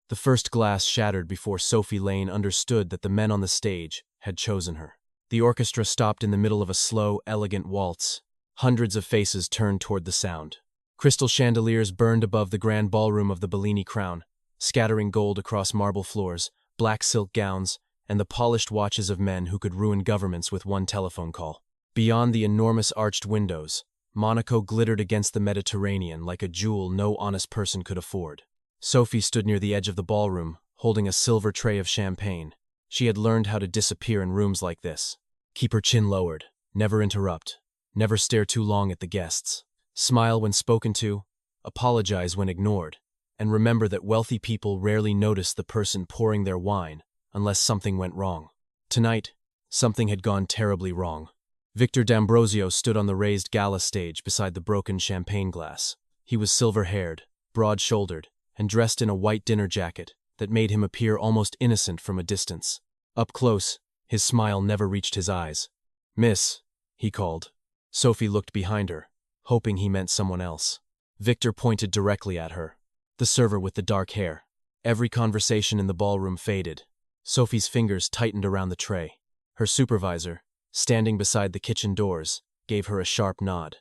The first glass shattered before Sophie Lane understood that the men on the stage had chosen her. The orchestra stopped in the middle of a slow, elegant waltz. Hundreds of faces turned toward the sound. Crystal chandeliers burned above the grand ballroom of the Bellini Crown, scattering gold across marble floors, black silk gowns, and the polished watches of men who could ruin governments with one telephone call. Beyond the enormous arched windows, Monaco glittered against the Mediterranean like a jewel no honest person could afford. Sophie stood near the edge of the ballroom, holding a silver tray of champagne. She had learned how to disappear in rooms like this. Keep her chin lowered, never interrupt, never stare too long at the guests. Smile when spoken to, apologize when ignored, and remember that wealthy people rarely notice the person pouring their wine unless something went wrong. Tonight, something had gone terribly wrong. Victor D'Ambrosio stood on the raised gala stage beside the broken champagne glass. He was silver-haired, broad-shouldered, and dressed in a white dinner jacket that made him appear almost innocent from a distance. Up close, his smile never reached his eyes. "Miss," he called. Sophie looked behind her, hoping he meant someone else. Victor pointed directly at her, the server with the dark hair. Every conversation in the ballroom faded. Sophie's fingers tightened around the tray. Her supervisor, standing beside the kitchen doors, gave her a sharp nod.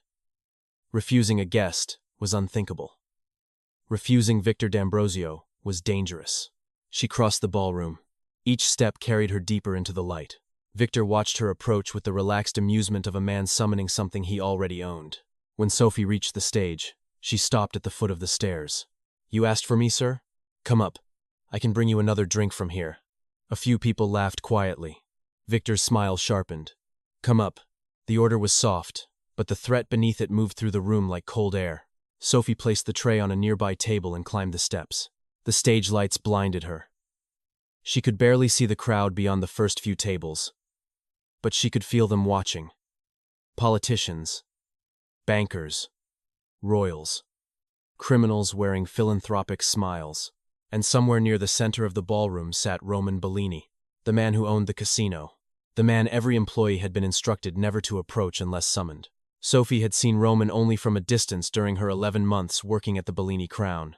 Refusing a guest was unthinkable. Refusing Victor D'Ambrosio was dangerous. She crossed the ballroom. Each step carried her deeper into the light. Victor watched her approach with the relaxed amusement of a man summoning something he already owned. When Sophie reached the stage, she stopped at the foot of the stairs. "You asked for me, sir? Come up. I can bring you another drink from here." A few people laughed quietly. Victor's smile sharpened. "Come up." The order was soft, but the threat beneath it moved through the room like cold air. Sophie placed the tray on a nearby table and climbed the steps. The stage lights blinded her. She could barely see the crowd beyond the first few tables, but she could feel them watching. Politicians, bankers, royals, criminals wearing philanthropic smiles. And somewhere near the center of the ballroom sat Roman Bellini, the man who owned the casino, the man every employee had been instructed never to approach unless summoned. Sophie had seen Roman only from a distance during her 11 months working at the Bellini Crown.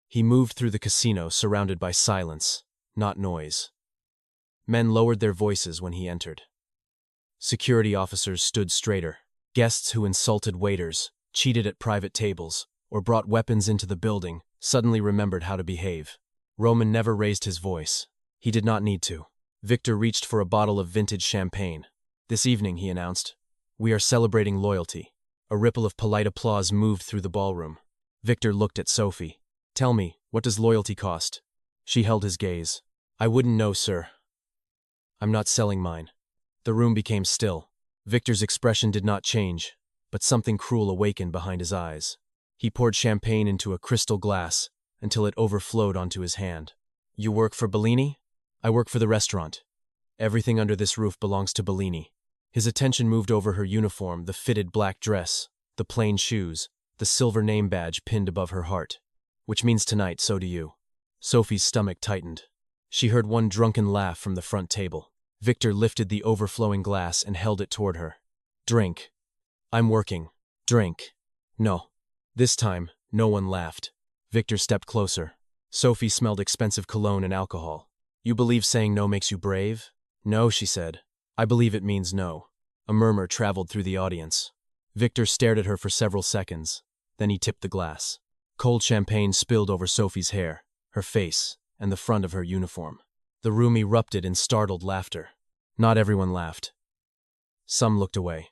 He moved through the casino surrounded by silence, not noise. Men lowered their voices when he entered. Security officers stood straighter. Guests who insulted waiters, cheated at private tables, or brought weapons into the building suddenly remembered how to behave. Roman never raised his voice. He did not need to. Victor reached for a bottle of vintage champagne. "This evening," he announced, "we are celebrating loyalty." A ripple of polite applause moved through the ballroom. Victor looked at Sophie. "Tell me, what does loyalty cost?" She held his gaze. "I wouldn't know, sir. I'm not selling mine." The room became still. Victor's expression did not change, but something cruel awakened behind his eyes. He poured champagne into a crystal glass until it overflowed onto his hand. "You work for Bellini?" "I work for the restaurant. Everything under this roof belongs to Bellini." His attention moved over her uniform, the fitted black dress, the plain shoes, the silver name badge pinned above her heart. "Which means tonight, so do you." Sophie's stomach tightened. She heard one drunken laugh from the front table. Victor lifted the overflowing glass and held it toward her. "Drink." "I'm working." "Drink." "No." This time, no one laughed. Victor stepped closer. Sophie smelled expensive cologne and alcohol. "You believe saying no makes you brave?" "No," she said. "I believe it means no." A murmur traveled through the audience. Victor stared at her for several seconds. Then he tipped the glass. Cold champagne spilled over Sophie's hair, her face, and the front of her uniform. The room erupted in startled laughter. Not everyone laughed. Some looked away.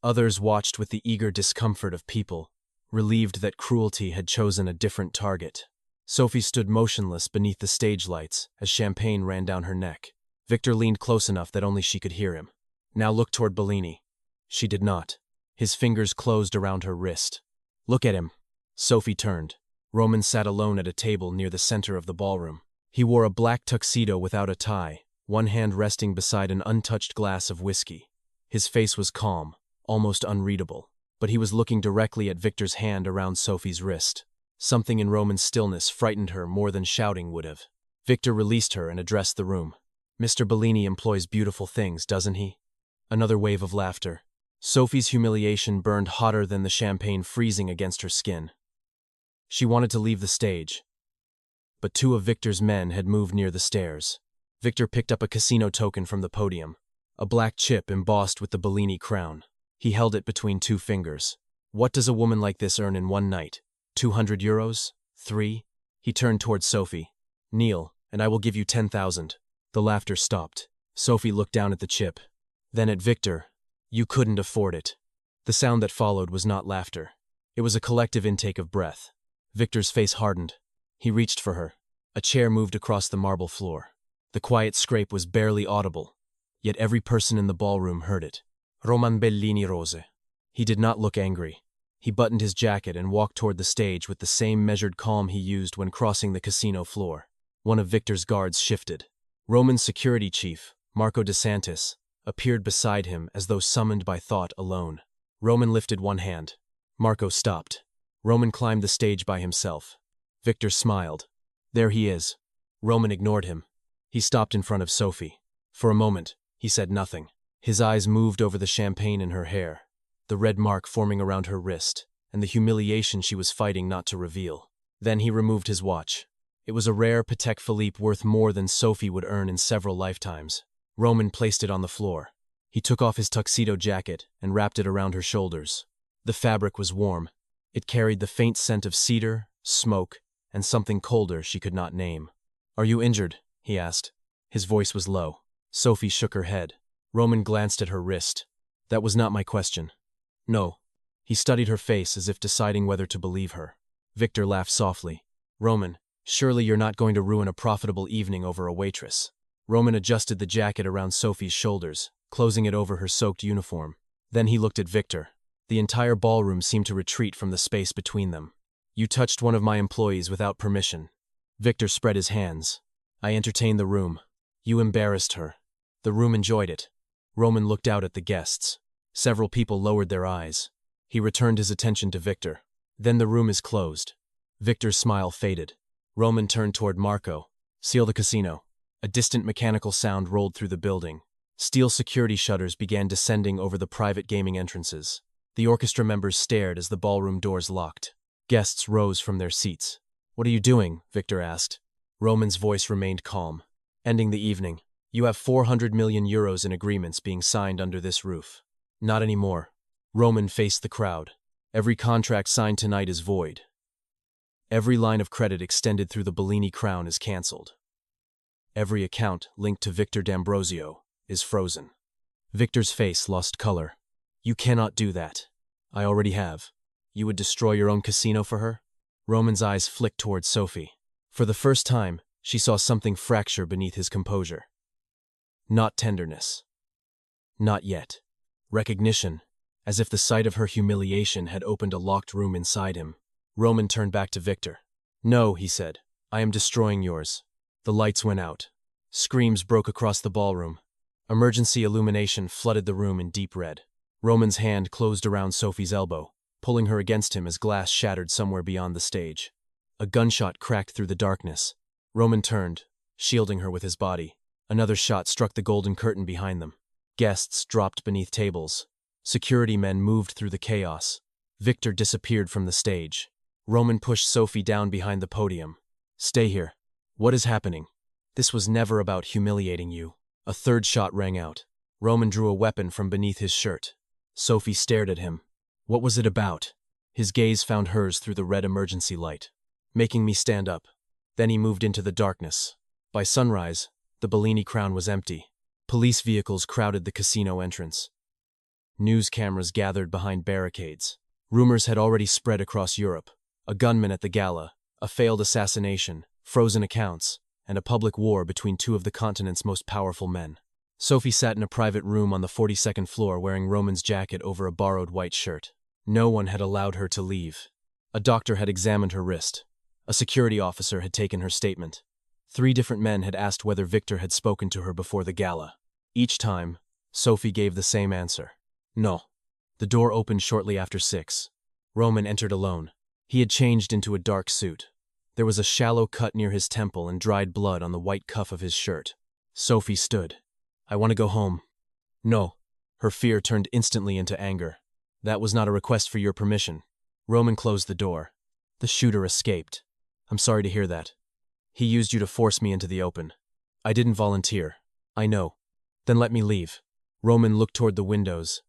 Others watched with the eager discomfort of people, relieved that cruelty had chosen a different target. Sophie stood motionless beneath the stage lights as champagne ran down her neck. Victor leaned close enough that only she could hear him. "Now look toward Bellini." She did not. His fingers closed around her wrist. "Look at him." Sophie turned. Roman sat alone at a table near the center of the ballroom. He wore a black tuxedo without a tie, one hand resting beside an untouched glass of whiskey. His face was calm, almost unreadable, but he was looking directly at Victor's hand around Sophie's wrist. Something in Roman's stillness frightened her more than shouting would have. Victor released her and addressed the room. "Mr. Bellini employs beautiful things, doesn't he?" Another wave of laughter. Sophie's humiliation burned hotter than the champagne freezing against her skin. She wanted to leave the stage. but two of Victor's men had moved near the stairs. Victor picked up a casino token from the podium, a black chip embossed with the Bellini Crown. He held it between two fingers. What does a woman like this earn in one night? 200 euros? 3? He turned towards Sophie. Kneel, and I will give you 10,000. The laughter stopped. Sophie looked down at the chip. Then at Victor. You couldn't afford it. The sound that followed was not laughter. It was a collective intake of breath. Victor's face hardened. He reached for her. A chair moved across the marble floor. The quiet scrape was barely audible, yet every person in the ballroom heard it. Roman Bellini rose. He did not look angry. He buttoned his jacket and walked toward the stage with the same measured calm he used when crossing the casino floor. One of Victor's guards shifted. Roman's security chief, Marco DeSantis, appeared beside him as though summoned by thought alone. Roman lifted one hand. Marco stopped. Roman climbed the stage by himself. Victor smiled. There he is. Roman ignored him. He stopped in front of Sophie. For a moment, he said nothing. His eyes moved over the champagne in her hair, the red mark forming around her wrist, and the humiliation she was fighting not to reveal. Then he removed his watch. It was a rare Patek Philippe worth more than Sophie would earn in several lifetimes. Roman placed it on the floor. He took off his tuxedo jacket and wrapped it around her shoulders. The fabric was warm. It carried the faint scent of cedar, smoke, and something colder she could not name. Are you injured? He asked. His voice was low. Sophie shook her head. Roman glanced at her wrist. That was not my question. No. He studied her face as if deciding whether to believe her. Victor laughed softly. Roman, surely you're not going to ruin a profitable evening over a waitress. Roman adjusted the jacket around Sophie's shoulders, closing it over her soaked uniform. Then he looked at Victor. The entire ballroom seemed to retreat from the space between them. You touched one of my employees without permission. Victor spread his hands. I entertained the room. You embarrassed her. The room enjoyed it. Roman looked out at the guests. Several people lowered their eyes. He returned his attention to Victor. Then the room is closed. Victor's smile faded. Roman turned toward Marco. Seal the casino. A distant mechanical sound rolled through the building. Steel security shutters began descending over the private gaming entrances. The orchestra members stared as the ballroom doors locked. Guests rose from their seats. What are you doing? Victor asked. Roman's voice remained calm. Ending the evening. You have 400 million euros in agreements being signed under this roof. Not anymore. Roman faced the crowd. Every contract signed tonight is void. Every line of credit extended through the Bellini Crown is cancelled. Every account linked to Victor D'Ambrosio is frozen. Victor's face lost color. You cannot do that. I already have. You would destroy your own casino for her? Roman's eyes flicked towards Sophie. For the first time, she saw something fracture beneath his composure. Not tenderness. Not yet. Recognition, as if the sight of her humiliation had opened a locked room inside him. Roman turned back to Victor. No, he said. I am destroying yours. The lights went out. Screams broke across the ballroom. Emergency illumination flooded the room in deep red. Roman's hand closed around Sophie's elbow, pulling her against him as glass shattered somewhere beyond the stage. A gunshot cracked through the darkness. Roman turned, shielding her with his body. Another shot struck the golden curtain behind them. Guests dropped beneath tables. Security men moved through the chaos. Victor disappeared from the stage. Roman pushed Sophie down behind the podium. Stay here. What is happening? This was never about humiliating you. A third shot rang out. Roman drew a weapon from beneath his shirt. Sophie stared at him. What was it about? His gaze found hers through the red emergency light. Making me stand up. Then he moved into the darkness. By sunrise, the Bellini Crown was empty. Police vehicles crowded the casino entrance. News cameras gathered behind barricades. Rumors had already spread across Europe. A gunman at the gala, a failed assassination, frozen accounts, and a public war between two of the continent's most powerful men. Sophie sat in a private room on the 42nd floor wearing Roman's jacket over a borrowed white shirt. No one had allowed her to leave. A doctor had examined her wrist. A security officer had taken her statement. 3 different men had asked whether Victor had spoken to her before the gala. Each time, Sophie gave the same answer. No. The door opened shortly after 6. Roman entered alone. He had changed into a dark suit. There was a shallow cut near his temple and dried blood on the white cuff of his shirt. Sophie stood. I want to go home. No. Her fear turned instantly into anger. That was not a request for your permission. Roman closed the door. The shooter escaped. I'm sorry to hear that. He used you to force me into the open. I didn't volunteer. I know. Then let me leave. Roman looked toward the windows.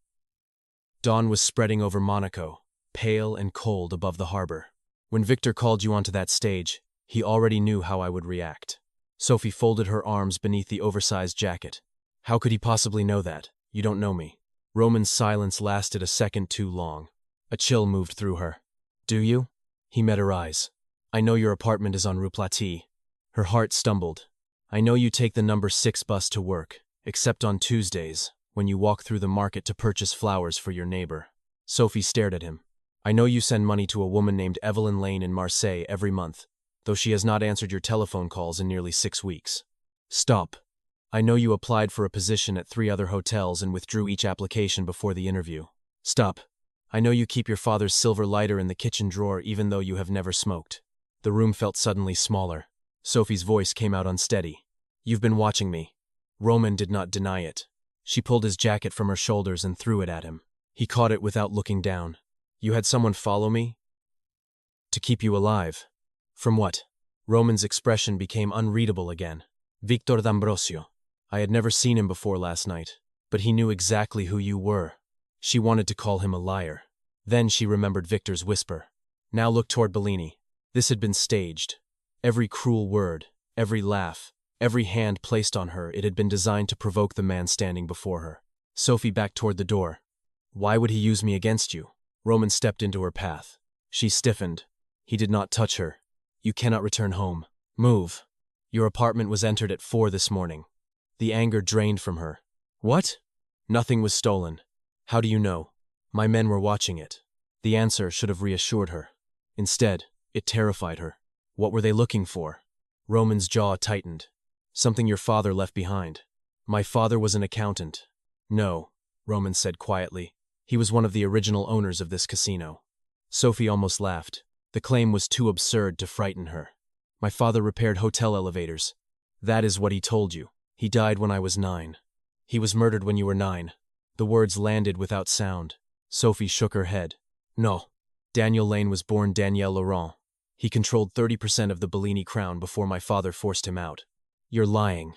Dawn was spreading over Monaco, pale and cold above the harbor. When Victor called you onto that stage, he already knew how I would react. Sophie folded her arms beneath the oversized jacket. How could he possibly know that? You don't know me. Roman's silence lasted a second too long. A chill moved through her. Do you? He met her eyes. I know your apartment is on Rue Platy. Her heart stumbled. I know you take the number 6 bus to work, except on Tuesdays, when you walk through the market to purchase flowers for your neighbor. Sophie stared at him. I know you send money to a woman named Evelyn Lane in Marseille every month, though she has not answered your telephone calls in nearly 6 weeks. Stop. I know you applied for a position at 3 other hotels and withdrew each application before the interview. Stop. I know you keep your father's silver lighter in the kitchen drawer even though you have never smoked. The room felt suddenly smaller. Sophie's voice came out unsteady. You've been watching me. Roman did not deny it. She pulled his jacket from her shoulders and threw it at him. He caught it without looking down. You had someone follow me? To keep you alive. From what? Roman's expression became unreadable again. Victor D'Ambrosio. I had never seen him before last night, but he knew exactly who you were. She wanted to call him a liar. Then she remembered Victor's whisper. Now look toward Bellini. This had been staged. Every cruel word, every laugh, every hand placed on her, it had been designed to provoke the man standing before her. Sophie backed toward the door. Why would he use me against you? Roman stepped into her path. She stiffened. He did not touch her. You cannot return home. Move. Your apartment was entered at 4 this morning. The anger drained from her. What? Nothing was stolen. How do you know? My men were watching it. The answer should have reassured her. Instead, it terrified her. What were they looking for? Roman's jaw tightened. Something your father left behind. My father was an accountant. No, Roman said quietly. He was one of the original owners of this casino. Sophie almost laughed. The claim was too absurd to frighten her. My father repaired hotel elevators. That is what he told you. He died when I was 9. He was murdered when you were 9. The words landed without sound. Sophie shook her head. No. Daniel Lane was born Daniel Laurent. He controlled 30% of the Bellini Crown before my father forced him out. You're lying.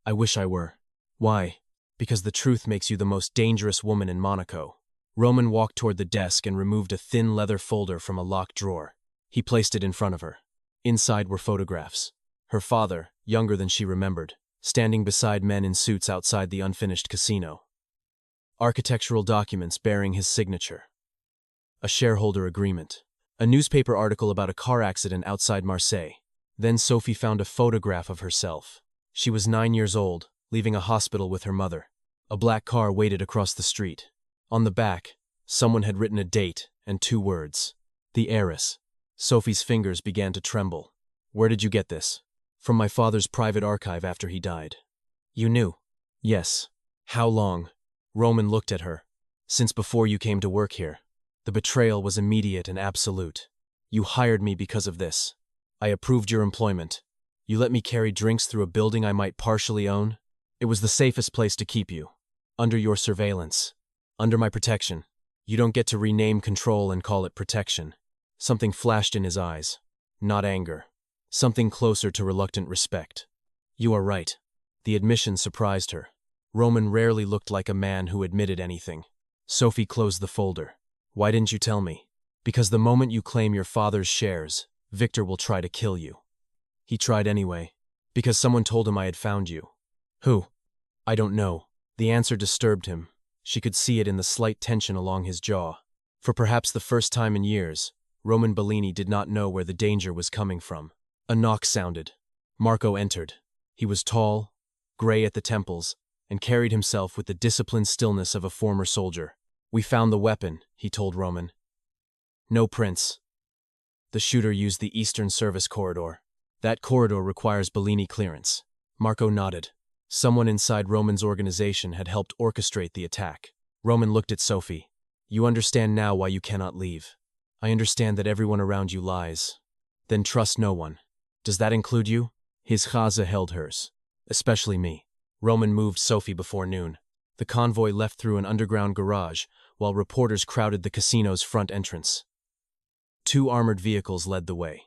I wish I were. Why? Because the truth makes you the most dangerous woman in Monaco. Roman walked toward the desk and removed a thin leather folder from a locked drawer. He placed it in front of her. Inside were photographs. Her father, younger than she remembered, standing beside men in suits outside the unfinished casino. Architectural documents bearing his signature. A shareholder agreement. A newspaper article about a car accident outside Marseille. Then Sophie found a photograph of herself. She was 9 years old, leaving a hospital with her mother. A black car waited across the street. On the back, someone had written a date and 2 words. The heiress. Sophie's fingers began to tremble. Where did you get this? From my father's private archive after he died. You knew? Yes. How long? Roman looked at her. Since before you came to work here. The betrayal was immediate and absolute. You hired me because of this. I approved your employment. You let me carry drinks through a building I might partially own. It was the safest place to keep you. Under your surveillance. Under my protection. You don't get to rename control and call it protection. Something flashed in his eyes. Not anger. Something closer to reluctant respect. You are right. The admission surprised her. Roman rarely looked like a man who admitted anything. Sophie closed the folder. Why didn't you tell me? Because the moment you claim your father's shares, Victor will try to kill you. He tried anyway. Because someone told him I had found you. Who? I don't know. The answer disturbed him. She could see it in the slight tension along his jaw. For perhaps the first time in years, Roman Bellini did not know where the danger was coming from. A knock sounded. Marco entered. He was tall, gray at the temples, and carried himself with the disciplined stillness of a former soldier. We found the weapon, he told Roman. No, Prince. The shooter used the Eastern Service corridor. That corridor requires Bellini clearance. Marco nodded. Someone inside Roman's organization had helped orchestrate the attack. Roman looked at Sophie. You understand now why you cannot leave. I understand that everyone around you lies. Then trust no one. Does that include you? His chaza held hers. Especially me. Roman moved Sophie before noon. The convoy left through an underground garage, while reporters crowded the casino's front entrance. 2 armored vehicles led the way.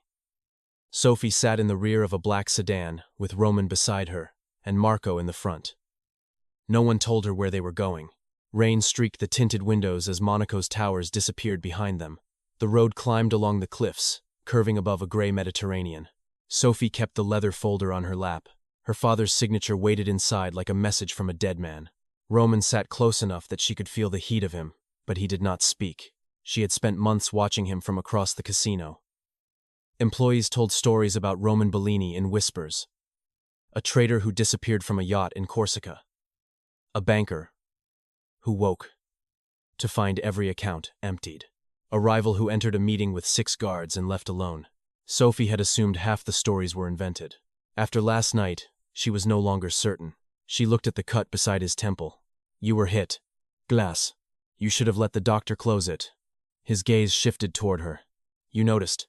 Sophie sat in the rear of a black sedan, with Roman beside her, and Marco in the front. No one told her where they were going. Rain streaked the tinted windows as Monaco's towers disappeared behind them. The road climbed along the cliffs, curving above a gray Mediterranean. Sophie kept the leather folder on her lap. Her father's signature waited inside like a message from a dead man. Roman sat close enough that she could feel the heat of him, but he did not speak. She had spent months watching him from across the casino. Employees told stories about Roman Bellini in whispers. A trader who disappeared from a yacht in Corsica. A banker who woke to find every account emptied. A rival who entered a meeting with 6 guards and left alone. Sophie had assumed half the stories were invented. After last night, she was no longer certain. She looked at the cut beside his temple. You were hit. Glass. You should have let the doctor close it. His gaze shifted toward her. You noticed.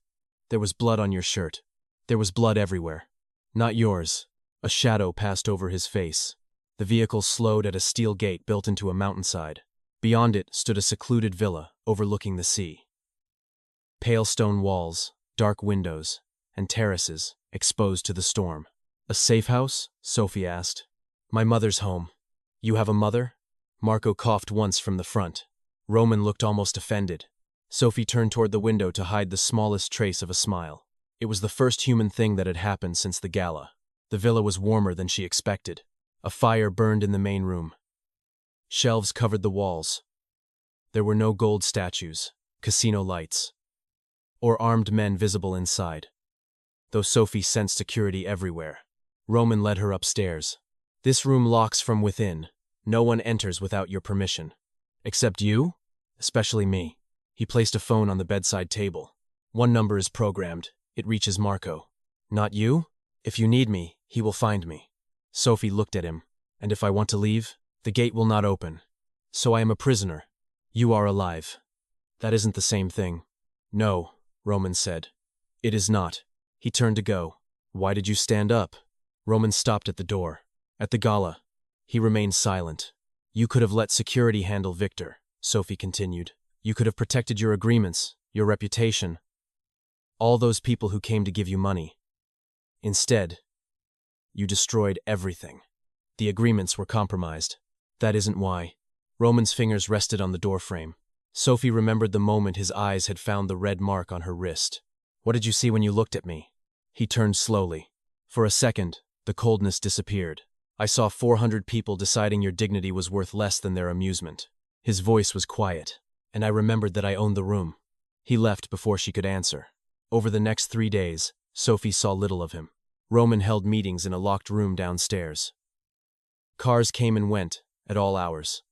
There was blood on your shirt. There was blood everywhere. Not yours. A shadow passed over his face. The vehicle slowed at a steel gate built into a mountainside. Beyond it stood a secluded villa overlooking the sea. Pale stone walls, dark windows, and terraces exposed to the storm. A safe house? Sophie asked. My mother's home. You have a mother? Marco coughed once from the front. Roman looked almost offended. Sophie turned toward the window to hide the smallest trace of a smile. It was the first human thing that had happened since the gala. The villa was warmer than she expected. A fire burned in the main room. Shelves covered the walls. There were no gold statues, casino lights, or armed men visible inside, though Sophie sensed security everywhere. Roman led her upstairs. This room locks from within. No one enters without your permission. Except you? Especially me. He placed a phone on the bedside table. One number is programmed. It reaches Marco. Not you? If you need me, he will find me. Sophie looked at him. And if I want to leave, the gate will not open. So I am a prisoner. You are alive. That isn't the same thing. No, Roman said. It is not. He turned to go. Why did you stand up? Roman stopped at the door. At the gala. He remained silent. You could have let security handle Victor, Sophie continued. You could have protected your agreements, your reputation. All those people who came to give you money. Instead, you destroyed everything. The agreements were compromised. That isn't why. Roman's fingers rested on the doorframe. Sophie remembered the moment his eyes had found the red mark on her wrist. What did you see when you looked at me? He turned slowly. For a second, the coldness disappeared. I saw 400 people deciding your dignity was worth less than their amusement. His voice was quiet, and I remembered that I owned the room. He left before she could answer. Over the next 3 days, Sophie saw little of him. Roman held meetings in a locked room downstairs. Cars came and went, at all hours.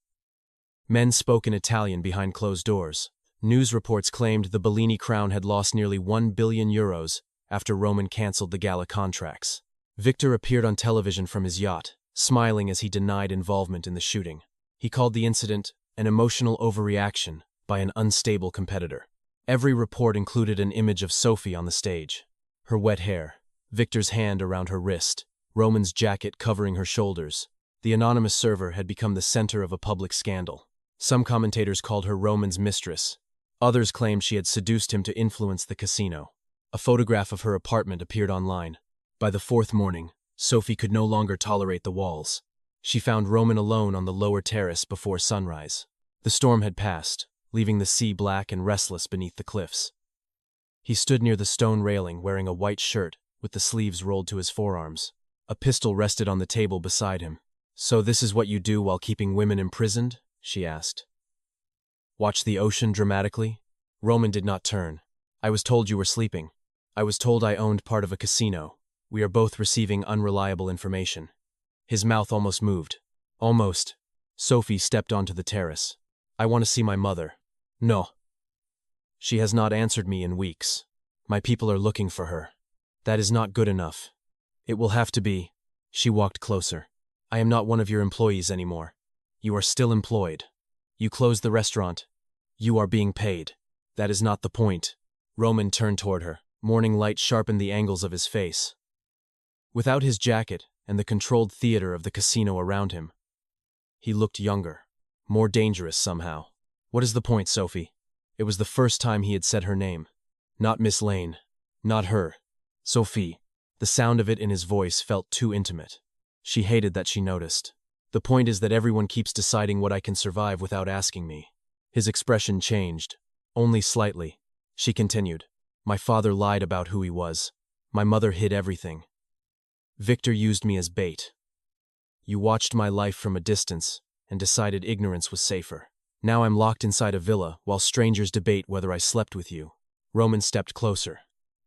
Men spoke in Italian behind closed doors. News reports claimed the Bellini Crown had lost nearly €1 billion after Roman cancelled the gala contracts. Victor appeared on television from his yacht, smiling as he denied involvement in the shooting. He called the incident an emotional overreaction by an unstable competitor. Every report included an image of Sophie on the stage. Her wet hair, Victor's hand around her wrist, Roman's jacket covering her shoulders. The anonymous server had become the center of a public scandal. Some commentators called her Roman's mistress. Others claimed she had seduced him to influence the casino. A photograph of her apartment appeared online. By the 4th morning, Sophie could no longer tolerate the walls. She found Roman alone on the lower terrace before sunrise. The storm had passed, leaving the sea black and restless beneath the cliffs. He stood near the stone railing wearing a white shirt with the sleeves rolled to his forearms. A pistol rested on the table beside him. So this is what you do while keeping women imprisoned? She asked. Watch the ocean dramatically? Roman did not turn. I was told you were sleeping. I was told I owned part of a casino. We are both receiving unreliable information. His mouth almost moved. Almost. Sophie stepped onto the terrace. I want to see my mother. No. She has not answered me in weeks. My people are looking for her. That is not good enough. It will have to be. She walked closer. I am not one of your employees anymore. You are still employed. You closed the restaurant. You are being paid. That is not the point. Roman turned toward her. Morning light sharpened the angles of his face. Without his jacket and the controlled theater of the casino around him, he looked younger, more dangerous somehow. What is the point, Sophie? It was the first time he had said her name. Not Miss Lane. Not her. Sophie. The sound of it in his voice felt too intimate. She hated that she noticed. The point is that everyone keeps deciding what I can survive without asking me. His expression changed. Only slightly. She continued. My father lied about who he was. My mother hid everything. Victor used me as bait. You watched my life from a distance and decided ignorance was safer. Now I'm locked inside a villa while strangers debate whether I slept with you. Roman stepped closer.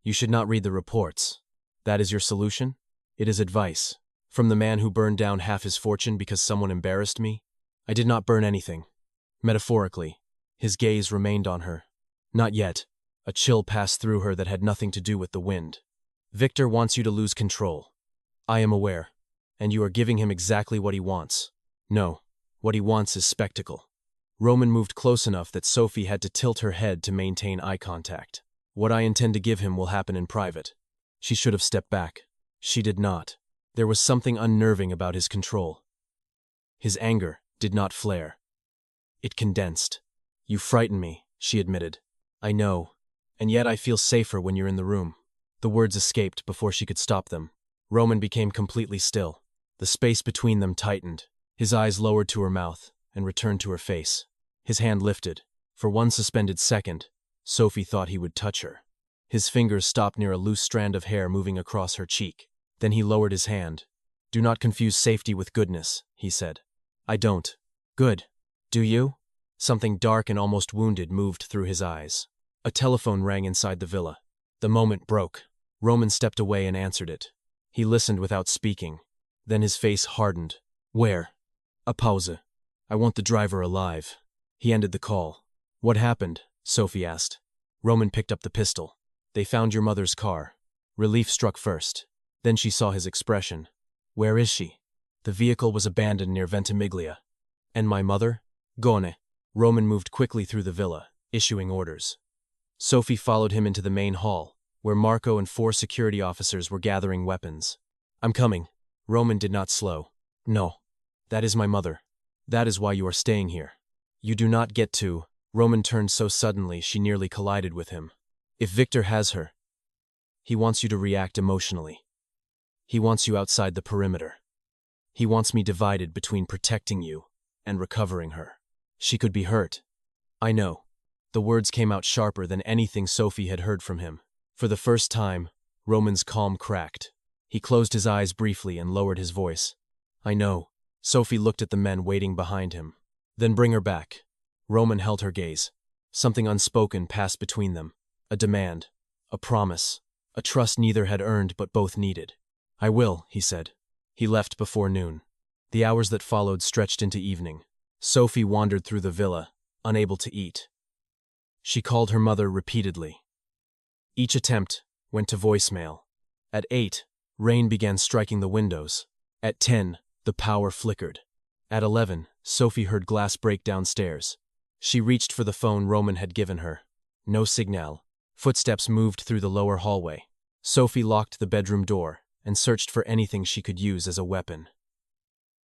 You should not read the reports. That is your solution? It is advice. From the man who burned down half his fortune because someone embarrassed me? I did not burn anything. Metaphorically. His gaze remained on her. Not yet. A chill passed through her that had nothing to do with the wind. Victor wants you to lose control. I am aware. And you are giving him exactly what he wants. No. What he wants is spectacle. Roman moved close enough that Sophie had to tilt her head to maintain eye contact. What I intend to give him will happen in private. She should have stepped back. She did not. There was something unnerving about his control. His anger did not flare. It condensed. You frighten me, she admitted. I know. And yet I feel safer when you're in the room. The words escaped before she could stop them. Roman became completely still. The space between them tightened. His eyes lowered to her mouth and returned to her face. His hand lifted. For one suspended second, Sophie thought he would touch her. His fingers stopped near a loose strand of hair moving across her cheek. Then he lowered his hand. Do not confuse safety with goodness, he said. I don't. Good. Do you? Something dark and almost wounded moved through his eyes. A telephone rang inside the villa. The moment broke. Roman stepped away and answered it. He listened without speaking. Then his face hardened. Where? A pause. I want the driver alive. He ended the call. What happened? Sophie asked. Roman picked up the pistol. They found your mother's car. Relief struck first. Then she saw his expression. Where is she? The vehicle was abandoned near Ventimiglia. And my mother? Gone. Roman moved quickly through the villa, issuing orders. Sophie followed him into the main hall, where Marco and 4 security officers were gathering weapons. I'm coming. Roman did not slow. No. That is my mother. That is why you are staying here. You do not get to. Roman turned so suddenly she nearly collided with him. If Victor has her, he wants you to react emotionally. He wants you outside the perimeter. He wants me divided between protecting you and recovering her. She could be hurt. I know. The words came out sharper than anything Sophie had heard from him. For the first time, Roman's calm cracked. He closed his eyes briefly and lowered his voice. I know. Sophie looked at the men waiting behind him. Then bring her back. Roman held her gaze. Something unspoken passed between them. A demand. A promise. A trust neither had earned but both needed. I will, he said. He left before noon. The hours that followed stretched into evening. Sophie wandered through the villa, unable to eat. She called her mother repeatedly. Each attempt went to voicemail. At 8, rain began striking the windows. At 10, the power flickered. At 11, Sophie heard glass break downstairs. She reached for the phone Roman had given her. No signal. Footsteps moved through the lower hallway. Sophie locked the bedroom door and searched for anything she could use as a weapon.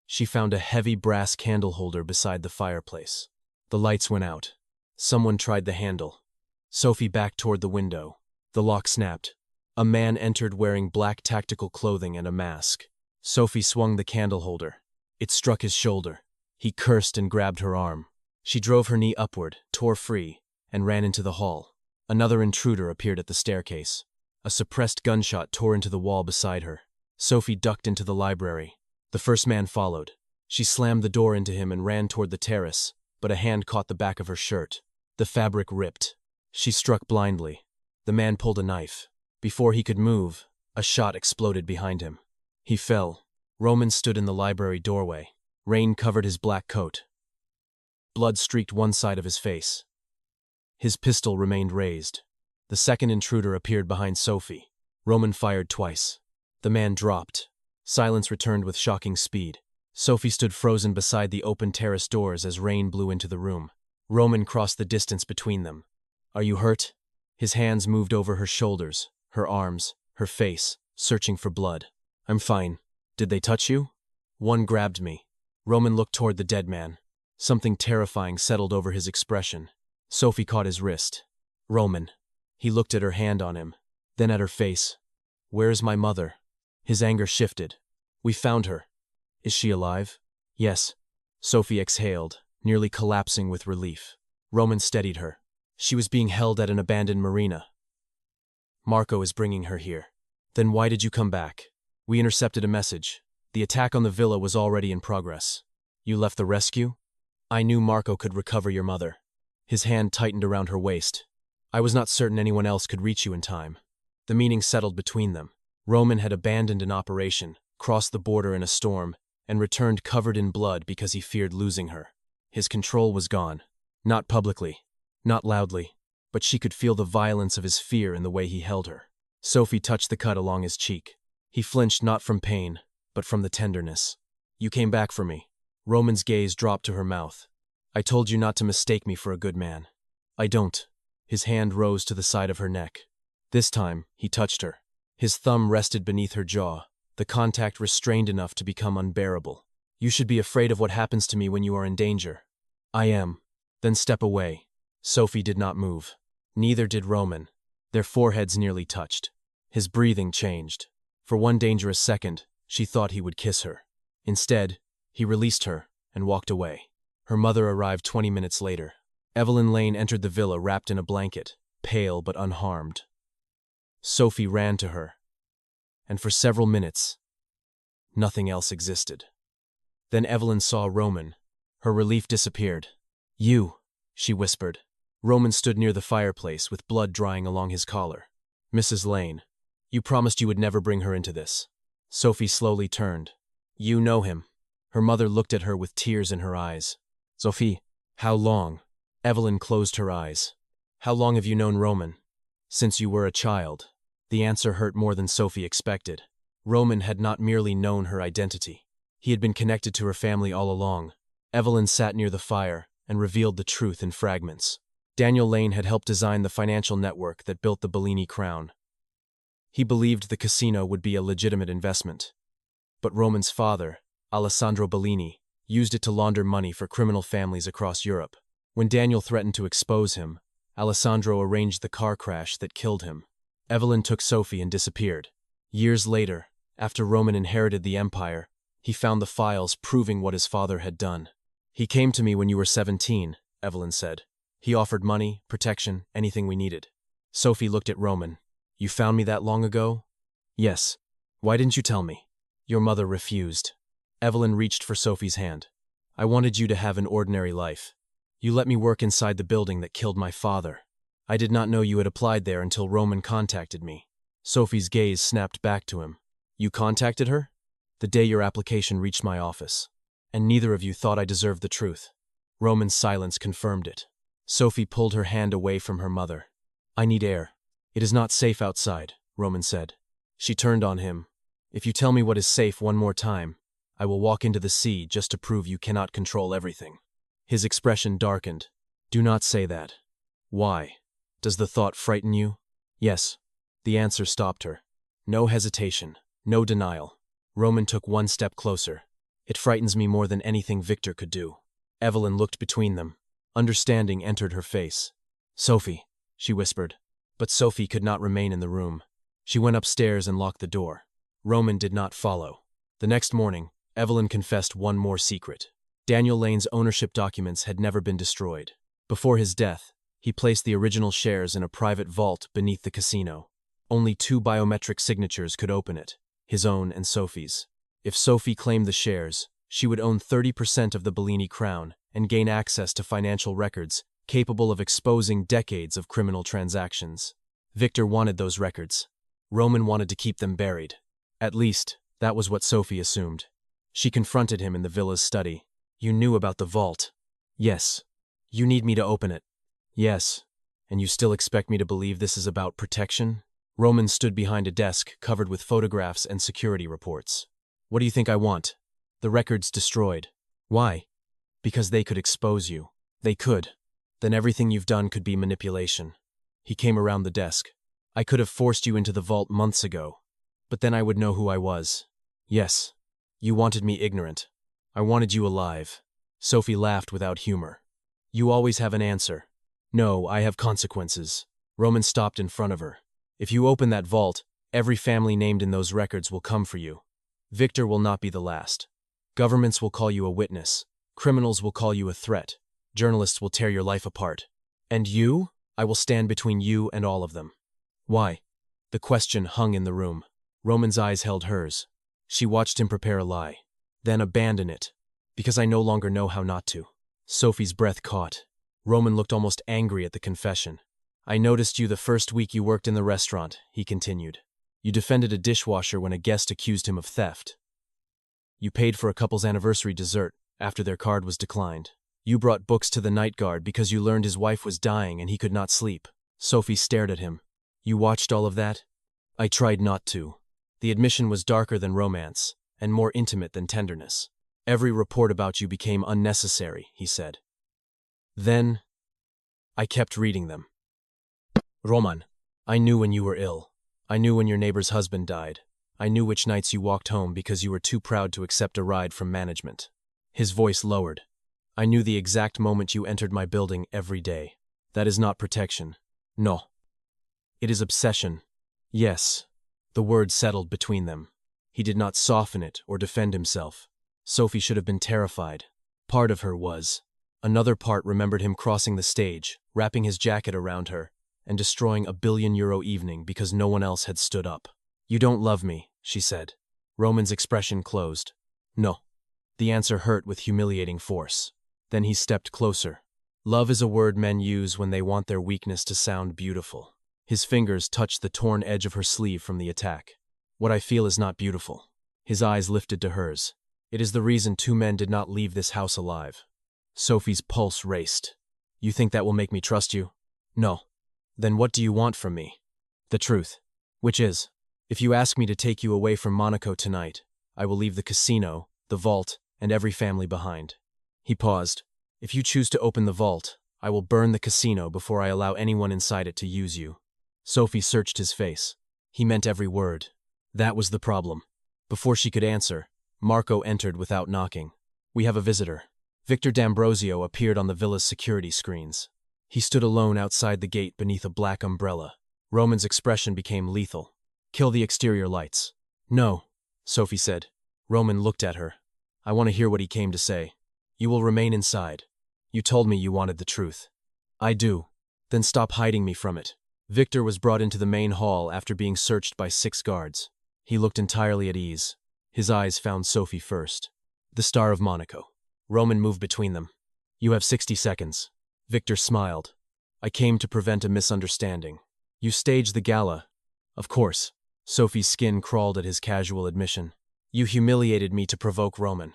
She found a heavy brass candle holder beside the fireplace. The lights went out. Someone tried the handle. Sophie backed toward the window. The lock snapped. A man entered wearing black tactical clothing and a mask. Sophie swung the candle holder. It struck his shoulder. He cursed and grabbed her arm. She drove her knee upward, tore free, and ran into the hall. Another intruder appeared at the staircase. A suppressed gunshot tore into the wall beside her. Sophie ducked into the library. The first man followed. She slammed the door into him and ran toward the terrace, but a hand caught the back of her shirt. The fabric ripped. She struck blindly. The man pulled a knife. Before he could move, a shot exploded behind him. He fell. Roman stood in the library doorway. Rain covered his black coat. Blood streaked one side of his face. His pistol remained raised. The second intruder appeared behind Sophie. Roman fired twice. The man dropped. Silence returned with shocking speed. Sophie stood frozen beside the open terrace doors as rain blew into the room. Roman crossed the distance between them. Are you hurt? His hands moved over her shoulders, her arms, her face, searching for blood. I'm fine. Did they touch you? One grabbed me. Roman looked toward the dead man. Something terrifying settled over his expression. Sophie caught his wrist. Roman. He looked at her hand on him, then at her face. Where is my mother? His anger shifted. We found her. Is she alive? Yes. Sophie exhaled, nearly collapsing with relief. Roman steadied her. She was being held at an abandoned marina. Marco is bringing her here. Then why did you come back? We intercepted a message. The attack on the villa was already in progress. You left the rescue? I knew Marco could recover your mother. His hand tightened around her waist. I was not certain anyone else could reach you in time. The meaning settled between them. Roman had abandoned an operation, crossed the border in a storm, and returned covered in blood because he feared losing her. His control was gone. Not publicly, not loudly, but she could feel the violence of his fear in the way he held her. Sophie touched the cut along his cheek. He flinched not from pain, but from the tenderness. You came back for me. Roman's gaze dropped to her mouth. I told you not to mistake me for a good man. I don't. His hand rose to the side of her neck. This time, he touched her. His thumb rested beneath her jaw, the contact restrained enough to become unbearable. You should be afraid of what happens to me when you are in danger. I am. Then step away. Sophie did not move. Neither did Roman. Their foreheads nearly touched. His breathing changed. For one dangerous second, she thought he would kiss her. Instead, he released her and walked away. Her mother arrived 20 minutes later. Evelyn Lane entered the villa wrapped in a blanket, pale but unharmed. Sophie ran to her, and for several minutes, nothing else existed. Then Evelyn saw Roman. Her relief disappeared. You, she whispered. Roman stood near the fireplace with blood drying along his collar. Mrs. Lane, you promised you would never bring her into this. Sophie slowly turned. You know him. Her mother looked at her with tears in her eyes. Sophie, how long? Evelyn closed her eyes. How long have you known Roman? Since you were a child. The answer hurt more than Sophie expected. Roman had not merely known her identity. He had been connected to her family all along. Evelyn sat near the fire and revealed the truth in fragments. Daniel Lane had helped design the financial network that built the Bellini Crown. He believed the casino would be a legitimate investment. But Roman's father, Alessandro Bellini, used it to launder money for criminal families across Europe. When Daniel threatened to expose him, Alessandro arranged the car crash that killed him. Evelyn took Sophie and disappeared. Years later, after Roman inherited the empire, he found the files proving what his father had done. He came to me when you were 17, Evelyn said. He offered money, protection, anything we needed. Sophie looked at Roman. You found me that long ago? Yes. Why didn't you tell me? Your mother refused. Evelyn reached for Sophie's hand. I wanted you to have an ordinary life. You let me work inside the building that killed my father. I did not know you had applied there until Roman contacted me. Sophie's gaze snapped back to him. You contacted her? The day your application reached my office. And neither of you thought I deserved the truth. Roman's silence confirmed it. Sophie pulled her hand away from her mother. I need air. It is not safe outside, Roman said. She turned on him. If you tell me what is safe one more time, I will walk into the sea just to prove you cannot control everything. His expression darkened. Do not say that. Why? Does the thought frighten you? Yes. The answer stopped her. No hesitation, no denial. Roman took one step closer. It frightens me more than anything Victor could do. Evelyn looked between them. Understanding entered her face. Sophie, she whispered. But Sophie could not remain in the room. She went upstairs and locked the door. Roman did not follow. The next morning, Evelyn confessed one more secret. Daniel Lane's ownership documents had never been destroyed. Before his death, he placed the original shares in a private vault beneath the casino. Only 2 biometric signatures could open it, his own and Sophie's. If Sophie claimed the shares, she would own 30% of the Bellini Crown and gain access to financial records capable of exposing decades of criminal transactions. Victor wanted those records. Roman wanted to keep them buried. At least, that was what Sophie assumed. She confronted him in the villa's study. You knew about the vault. Yes. You need me to open it. Yes. And you still expect me to believe this is about protection? Roman stood behind a desk covered with photographs and security reports. What do you think I want? The records destroyed. Why? Because they could expose you. They could. Then everything you've done could be manipulation. He came around the desk. I could have forced you into the vault months ago. But then I would know who I was. Yes. You wanted me ignorant. I wanted you alive. Sophie laughed without humor. You always have an answer. No, I have consequences. Roman stopped in front of her. If you open that vault, Every family named in those records will come for you. Victor will not be the last. Governments will call you a witness. Criminals will call you a threat. Journalists will tear your life apart. And you? I will stand between you and all of them. Why? The question hung in the room. Roman's eyes held hers. She watched him prepare a lie. Then abandon it. Because I no longer know how not to. Sophie's breath caught. Roman looked almost angry at the confession. I noticed you the first week you worked in the restaurant, he continued. You defended a dishwasher when a guest accused him of theft. You paid for a couple's anniversary dessert after their card was declined. You brought books to the night guard because you learned his wife was dying and he could not sleep. Sophie stared at him. You watched all of that? I tried not to. The admission was darker than romance, and more intimate than tenderness. Every report about you became unnecessary, he said. Then, I kept reading them. Roman, I knew when you were ill. I knew when your neighbor's husband died. I knew which nights you walked home because you were too proud to accept a ride from management. His voice lowered. I knew the exact moment you entered my building every day. That is not protection. No. It is obsession. Yes. The word settled between them. He did not soften it or defend himself. Sophie should have been terrified. Part of her was. Another part remembered him crossing the stage, wrapping his jacket around her, and destroying a €1 billion evening because no one else had stood up. You don't love me, she said. Roman's expression closed. No. The answer hurt with humiliating force. Then he stepped closer. Love is a word men use when they want their weakness to sound beautiful. His fingers touched the torn edge of her sleeve from the attack. What I feel is not beautiful. His eyes lifted to hers. It is the reason 2 men did not leave this house alive. Sophie's pulse raced. You think that will make me trust you? No. Then what do you want from me? The truth. Which is, if you ask me to take you away from Monaco tonight, I will leave the casino, the vault, and every family behind. He paused. If you choose to open the vault, I will burn the casino before I allow anyone inside it to use you. Sophie searched his face. He meant every word. That was the problem. Before she could answer, Marco entered without knocking. We have a visitor. Victor D'Ambrosio appeared on the villa's security screens. He stood alone outside the gate beneath a black umbrella. Roman's expression became lethal. Kill the exterior lights. No, Sophie said. Roman looked at her. I want to hear what he came to say. You will remain inside. You told me you wanted the truth. I do. Then stop hiding me from it. Victor was brought into the main hall after being searched by 6 guards. He looked entirely at ease. His eyes found Sophie first. The star of Monaco. Roman moved between them. You have 60 seconds. Victor smiled. I came to prevent a misunderstanding. You staged the gala. Of course. Sophie's skin crawled at his casual admission. You humiliated me to provoke Roman.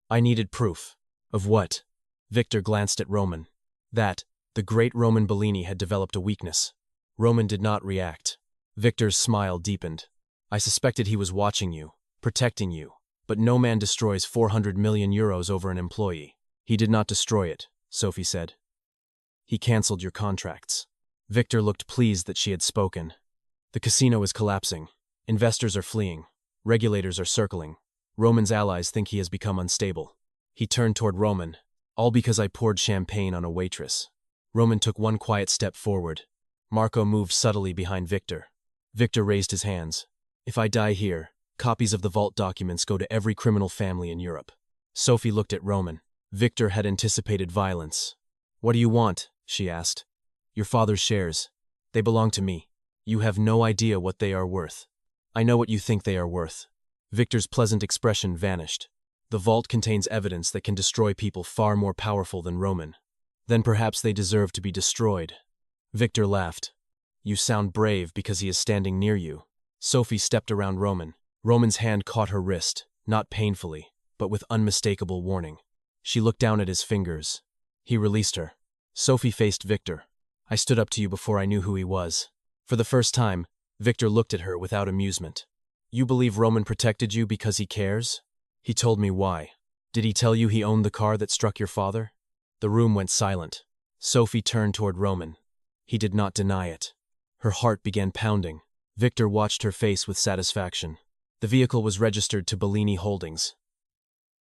I needed proof. Of what? Victor glanced at Roman. That, the great Roman Bellini had developed a weakness. Roman did not react. Victor's smile deepened. I suspected he was watching you, protecting you, but no man destroys €400 million over an employee. He did not destroy it, Sophie said. He cancelled your contracts. Victor looked pleased that she had spoken. The casino is collapsing. Investors are fleeing. Regulators are circling. Roman's allies think he has become unstable. He turned toward Roman. All because I poured champagne on a waitress. Roman took one quiet step forward. Marco moved subtly behind Victor. Victor raised his hands. If I die here, copies of the vault documents go to every criminal family in Europe. Sophie looked at Roman. Victor had anticipated violence. What do you want? She asked. Your father's shares. They belong to me. You have no idea what they are worth. I know what you think they are worth. Victor's pleasant expression vanished. The vault contains evidence that can destroy people far more powerful than Roman. Then perhaps they deserve to be destroyed. Victor laughed. You sound brave because he is standing near you. Sophie stepped around Roman. Roman's hand caught her wrist, not painfully, but with unmistakable warning. She looked down at his fingers. He released her. Sophie faced Victor. I stood up to you before I knew who he was. For the first time, Victor looked at her without amusement. You believe Roman protected you because he cares? He told me why. Did he tell you he owned the car that struck your father? The room went silent. Sophie turned toward Roman. He did not deny it. Her heart began pounding. Victor watched her face with satisfaction. The vehicle was registered to Bellini Holdings.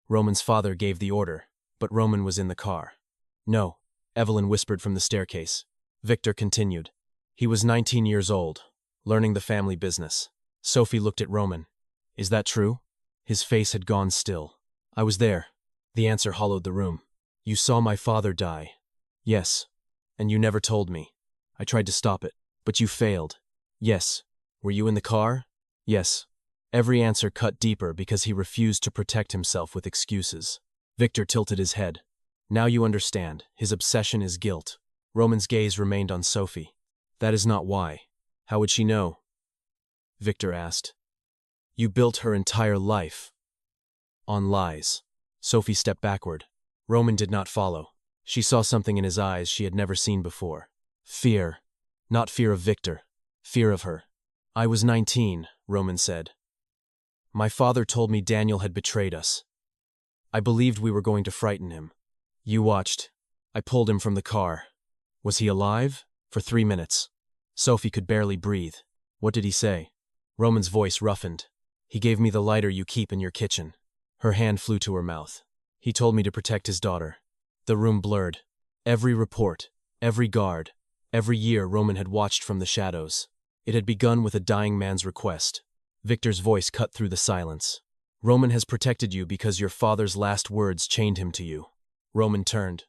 Roman's father gave the order, but Roman was in the car. No, Evelyn whispered from the staircase. Victor continued. He was 19 years old, learning the family business. Sophie looked at Roman. Is that true? His face had gone still. I was there. The answer hollowed the room. You saw my father die. Yes. And you never told me. I tried to stop it. But you failed. Yes. Were you in the car? Yes. Every answer cut deeper because he refused to protect himself with excuses. Victor tilted his head. Now you understand. His obsession is guilt. Roman's gaze remained on Sophie. That is not why. How would she know? Victor asked. You built her entire life on lies. Sophie stepped backward. Roman did not follow. She saw something in his eyes she had never seen before. Fear. Not fear of Victor. Fear of her. I was 19, Roman said. My father told me Daniel had betrayed us. I believed we were going to frighten him. You watched. I pulled him from the car. Was he alive? For 3 minutes. Sophie could barely breathe. What did he say? Roman's voice roughened. He gave me the lighter you keep in your kitchen. Her hand flew to her mouth. He told me to protect his daughter. The room blurred. Every report, every guard, every year Roman had watched from the shadows. It had begun with a dying man's request. Victor's voice cut through the silence. Roman has protected you because your father's last words chained him to you. Roman turned.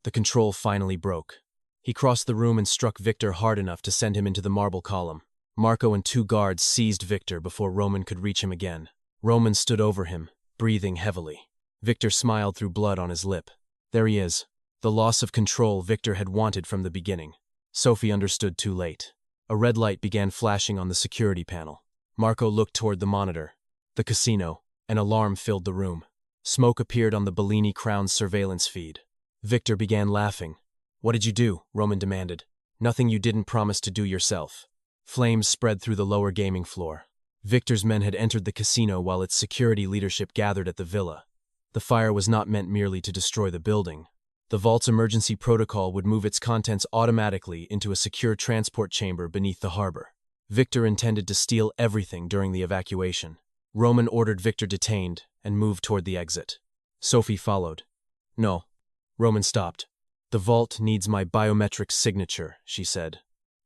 The control finally broke. He crossed the room and struck Victor hard enough to send him into the marble column. Marco and 2 guards seized Victor before Roman could reach him again. Roman stood over him, breathing heavily. Victor smiled through blood on his lip. There he is. The loss of control Victor had wanted from the beginning. Sophie understood too late. A red light began flashing on the security panel. Marco looked toward the monitor. The casino. An alarm filled the room. Smoke appeared on the Bellini Crown's surveillance feed. Victor began laughing. What did you do? Roman demanded. Nothing you didn't promise to do yourself. Flames spread through the lower gaming floor. Victor's men had entered the casino while its security leadership gathered at the villa. The fire was not meant merely to destroy the building. The vault's emergency protocol would move its contents automatically into a secure transport chamber beneath the harbor. Victor intended to steal everything during the evacuation. Roman ordered Victor detained and moved toward the exit. Sophie followed. No. Roman stopped. The vault needs my biometric signature, she said.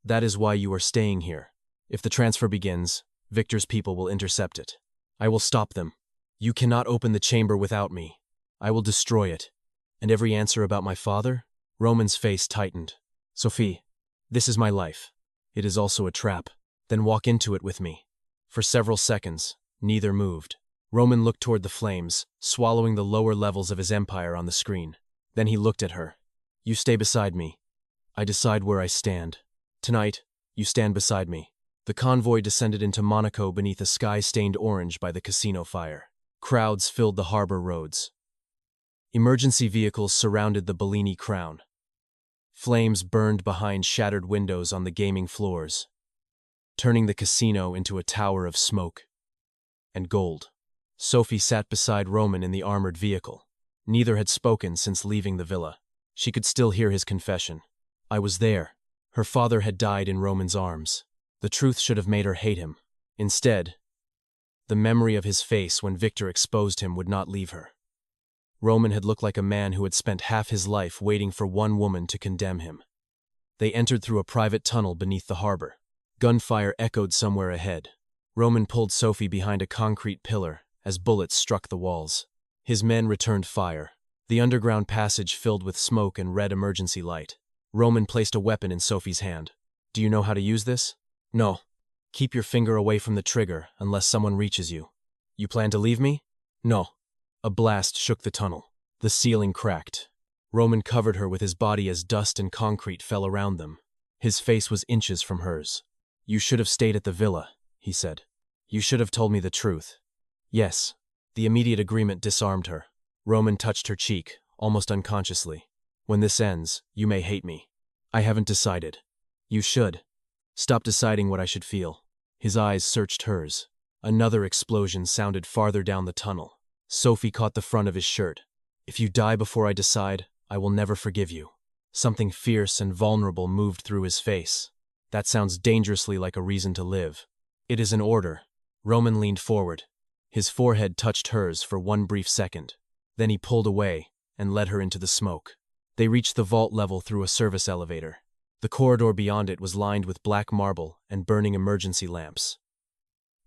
That is why you are staying here. If the transfer begins, Victor's people will intercept it. I will stop them. You cannot open the chamber without me. I will destroy it. And every answer about my father? Roman's face tightened. Sophie, this is my life. It is also a trap. Then walk into it with me. For several seconds, neither moved. Roman looked toward the flames, swallowing the lower levels of his empire on the screen. Then he looked at her. You stay beside me. I decide where I stand. Tonight, you stand beside me. The convoy descended into Monaco beneath a sky stained orange by the casino fire. Crowds filled the harbor roads. Emergency vehicles surrounded the Bellini Crown. Flames burned behind shattered windows on the gaming floors, turning the casino into a tower of smoke and gold. Sophie sat beside Roman in the armored vehicle. Neither had spoken since leaving the villa. She could still hear his confession. I was there. Her father had died in Roman's arms. The truth should have made her hate him. Instead, the memory of his face when Victor exposed him would not leave her. Roman had looked like a man who had spent half his life waiting for one woman to condemn him. They entered through a private tunnel beneath the harbor. Gunfire echoed somewhere ahead. Roman pulled Sophie behind a concrete pillar as bullets struck the walls. His men returned fire. The underground passage filled with smoke and red emergency light. Roman placed a weapon in Sophie's hand. Do you know how to use this? No. Keep your finger away from the trigger unless someone reaches you. You plan to leave me? No. A blast shook the tunnel. The ceiling cracked. Roman covered her with his body as dust and concrete fell around them. His face was inches from hers. You should have stayed at the villa, he said. You should have told me the truth. Yes. The immediate agreement disarmed her. Roman touched her cheek, almost unconsciously. When this ends, you may hate me. I haven't decided. You should. Stop deciding what I should feel. His eyes searched hers. Another explosion sounded farther down the tunnel. Sophie caught the front of his shirt. If you die before I decide, I will never forgive you. Something fierce and vulnerable moved through his face. That sounds dangerously like a reason to live. It is an order. Roman leaned forward. His forehead touched hers for one brief second. Then he pulled away and led her into the smoke. They reached the vault level through a service elevator. The corridor beyond it was lined with black marble and burning emergency lamps.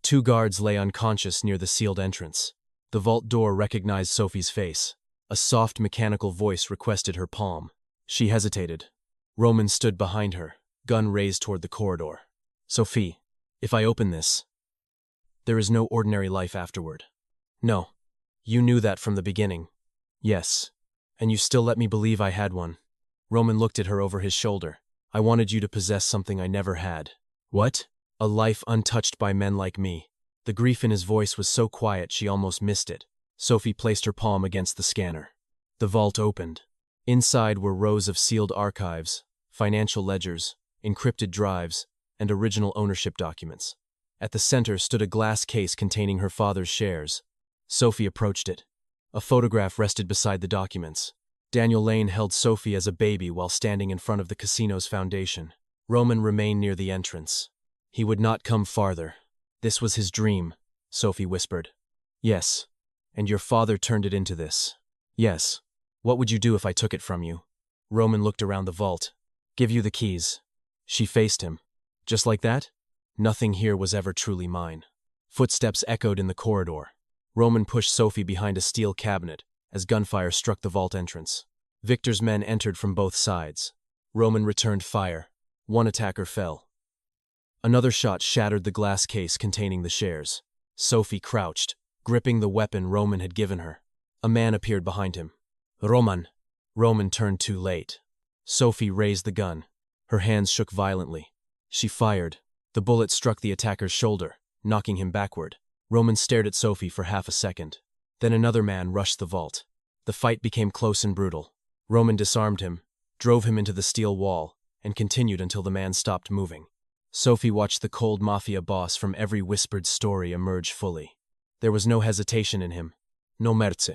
Two guards lay unconscious near the sealed entrance. The vault door recognized Sophie's face. A soft mechanical voice requested her palm. She hesitated. Roman stood behind her, gun raised toward the corridor. Sophie, if I open this, there is no ordinary life afterward. No. You knew that from the beginning. Yes. And you still let me believe I had one. Roman looked at her over his shoulder. I wanted you to possess something I never had. What? A life untouched by men like me. The grief in his voice was so quiet she almost missed it. Sophie placed her palm against the scanner. The vault opened. Inside were rows of sealed archives, financial ledgers, encrypted drives, and original ownership documents. At the center stood a glass case containing her father's shares. Sophie approached it. A photograph rested beside the documents. Daniel Lane held Sophie as a baby while standing in front of the casino's foundation. Roman remained near the entrance. He would not come farther. This was his dream, Sophie whispered. Yes. And your father turned it into this. Yes. What would you do if I took it from you? Roman looked around the vault. Give you the keys. She faced him. Just like that? Nothing here was ever truly mine. Footsteps echoed in the corridor. Roman pushed Sophie behind a steel cabinet as gunfire struck the vault entrance. Victor's men entered from both sides. Roman returned fire. One attacker fell. Another shot shattered the glass case containing the shares. Sophie crouched, gripping the weapon Roman had given her. A man appeared behind him. Roman. Roman turned too late. Sophie raised the gun. Her hands shook violently. She fired. The bullet struck the attacker's shoulder, knocking him backward. Roman stared at Sophie for half a second. Then another man rushed the vault. The fight became close and brutal. Roman disarmed him, drove him into the steel wall, and continued until the man stopped moving. Sophie watched the cold mafia boss from every whispered story emerge fully. There was no hesitation in him. No merce.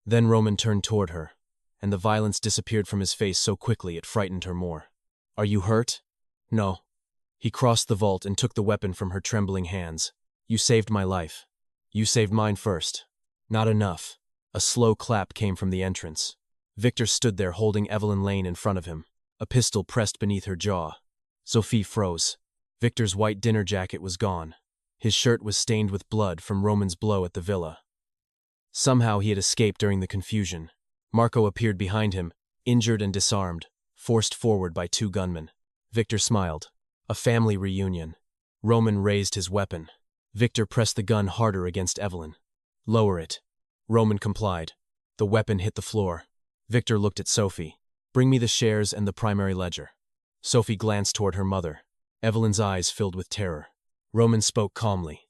Then Roman turned toward her, and the violence disappeared from his face so quickly it frightened her more. Are you hurt? No. He crossed the vault and took the weapon from her trembling hands. You saved my life. You saved mine first. Not enough. A slow clap came from the entrance. Victor stood there holding Evelyn Lane in front of him, a pistol pressed beneath her jaw. Sophie froze. Victor's white dinner jacket was gone. His shirt was stained with blood from Roman's blow at the villa. Somehow he had escaped during the confusion. Marco appeared behind him, injured and disarmed, forced forward by two gunmen. Victor smiled. A family reunion. Roman raised his weapon. Victor pressed the gun harder against Evelyn. Lower it. Roman complied. The weapon hit the floor. Victor looked at Sophie. Bring me the shares and the primary ledger. Sophie glanced toward her mother. Evelyn's eyes filled with terror. Roman spoke calmly.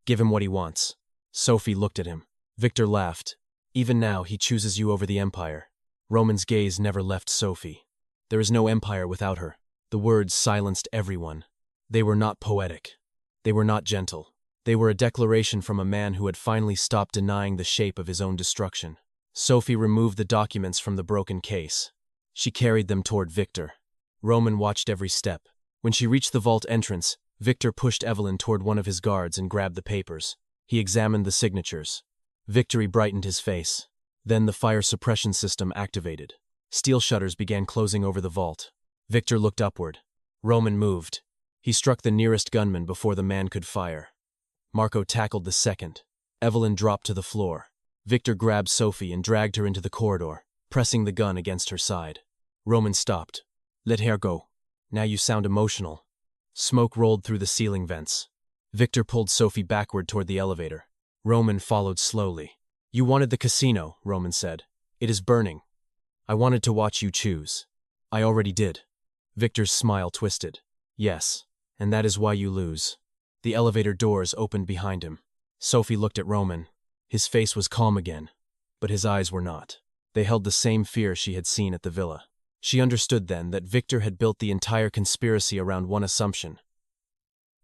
Give him what he wants. Sophie looked at him. Victor laughed. Even now he chooses you over the empire. Roman's gaze never left Sophie. There is no empire without her. The words silenced everyone. They were not poetic. They were not gentle. They were a declaration from a man who had finally stopped denying the shape of his own destruction. Sophie removed the documents from the broken case. She carried them toward Victor. Roman watched every step. When she reached the vault entrance, Victor pushed Evelyn toward one of his guards and grabbed the papers. He examined the signatures. Victory brightened his face. Then the fire suppression system activated. Steel shutters began closing over the vault. Victor looked upward. Roman moved. He struck the nearest gunman before the man could fire. Marco tackled the second. Evelyn dropped to the floor. Victor grabbed Sophie and dragged her into the corridor, pressing the gun against her side. Roman stopped. Let her go. Now you sound emotional. Smoke rolled through the ceiling vents. Victor pulled Sophie backward toward the elevator. Roman followed slowly. You wanted the casino, Roman said. It is burning. I wanted to watch you choose. I already did. Victor's smile twisted. Yes, and that is why you lose. The elevator doors opened behind him. Sophie looked at Roman. His face was calm again, but his eyes were not. They held the same fear she had seen at the villa. She understood then that Victor had built the entire conspiracy around one assumption.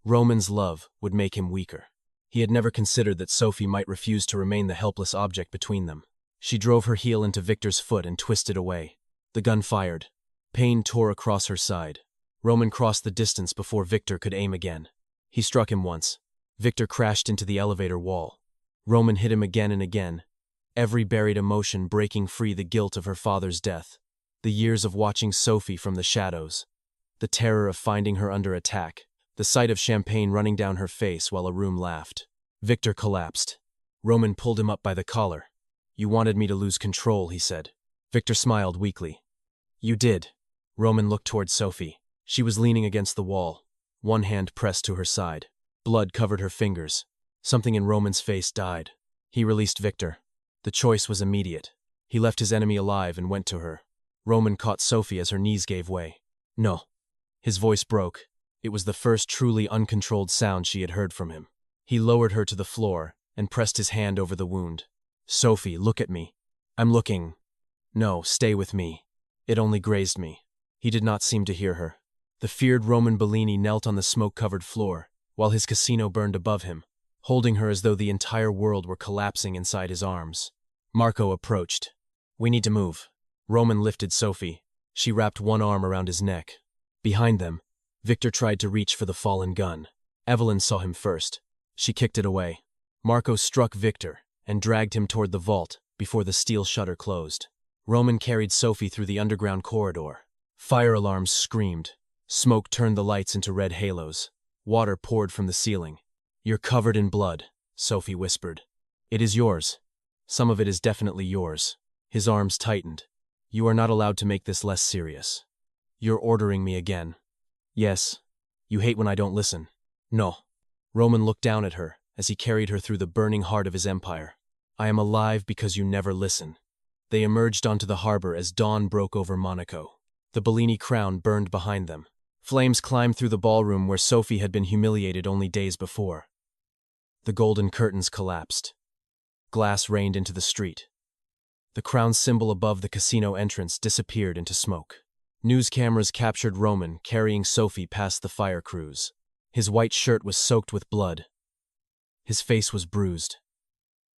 Roman's love would make him weaker. He had never considered that Sophie might refuse to remain the helpless object between them. She drove her heel into Victor's foot and twisted away. The gun fired. Pain tore across her side. Roman crossed the distance before Victor could aim again. He struck him once. Victor crashed into the elevator wall. Roman hit him again and again, every buried emotion breaking free the guilt of her father's death, the years of watching Sophie from the shadows, the terror of finding her under attack, the sight of champagne running down her face while a room laughed. Victor collapsed. Roman pulled him up by the collar. "You wanted me to lose control," he said. Victor smiled weakly. "You did." Roman looked toward Sophie. She was leaning against the wall, one hand pressed to her side. Blood covered her fingers. Something in Roman's face died. He released Victor. The choice was immediate. He left his enemy alive and went to her. Roman caught Sophie as her knees gave way. "No." His voice broke. It was the first truly uncontrolled sound she had heard from him. He lowered her to the floor and pressed his hand over the wound. "Sophie, look at me." "I'm looking." "No, stay with me." "It only grazed me." He did not seem to hear her. The feared Roman Bellini knelt on the smoke-covered floor, while his casino burned above him, holding her as though the entire world were collapsing inside his arms. Marco approached. "We need to move." Roman lifted Sophie. She wrapped one arm around his neck. Behind them, Victor tried to reach for the fallen gun. Evelyn saw him first. She kicked it away. Marco struck Victor and dragged him toward the vault before the steel shutter closed. Roman carried Sophie through the underground corridor. Fire alarms screamed. Smoke turned the lights into red halos. Water poured from the ceiling. "You're covered in blood," Sophie whispered. "It is yours. Some of it is definitely yours." His arms tightened. "You are not allowed to make this less serious." "You're ordering me again." "Yes. You hate when I don't listen." "No." Roman looked down at her as he carried her through the burning heart of his empire. "I am alive because you never listen." They emerged onto the harbor as dawn broke over Monaco. The Bellini Crown burned behind them. Flames climbed through the ballroom where Sophie had been humiliated only days before. The golden curtains collapsed. Glass rained into the street. The crown symbol above the casino entrance disappeared into smoke. News cameras captured Roman carrying Sophie past the fire crews. His white shirt was soaked with blood. His face was bruised.